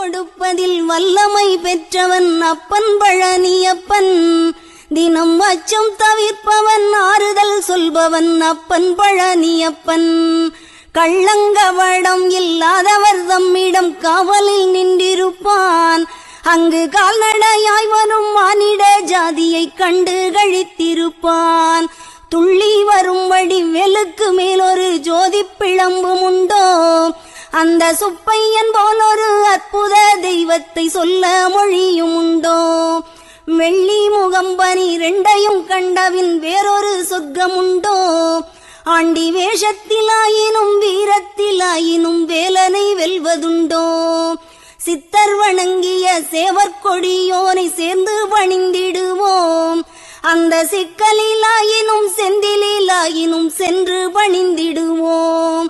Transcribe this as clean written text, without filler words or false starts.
கொடுப்பதில் வல்லமை பெற்றவன் அப்பன் பழனியப்பன். தினம் அச்சம் தவிர்ப்பவன் ஆறுதல் சொல்பவன் அப்பன் பழனியப்பன். கள்ளங்கவடம் இல்லாதவர் தம்மிடம் காவலில் நின்றிருப்பான். அங்கு கால்நடையாய் வரும் மானிட ஜாதியை கண்டு கழித்திருப்பான். துள்ளி வரும்படி வெளுக்கு மேலொரு ஜோதி பிளம்பும் உண்டோ, அந்த சுப்பையன் போல் ஒரு அற்புத தெய்வத்தை சொல்ல மொழியும் உண்டோ. வெள்ளி முகம் 12 கண்டவின் வேறொரு சொர்க்கம் உண்டோ. ஆண்டி வேஷத்திலாயினும் வீரத்திலாயினும் வேலனை வெல்வதுண்டோ. சித்தர் வணங்கிய சேவற்கொடியோனை சேர்ந்து பணிந்திடுவோம். அந்த சிக்கலிலாயினும் செந்திலாயினும் சென்று பணிந்திடுவோம்.